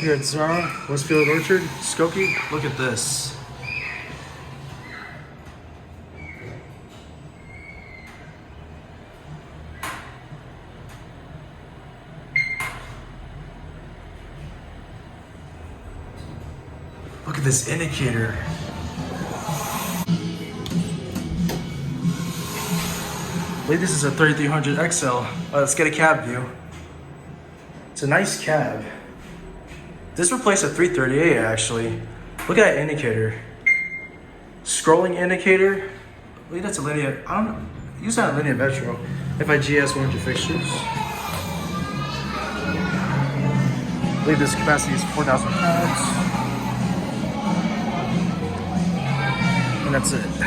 Here at Zara, Westfield Orchard, Skokie. Look at this. Look at this indicator. I believe this is a 3300 XL. Let's get a cab view. It's a nice cab. This replaced a 338 actually. Look at that indicator. Scrolling indicator. I believe that's a Linea, I don't know. Use that Linea Vetro. FIGS warranty fixtures. I believe this capacity is 4,000 pounds. And that's it.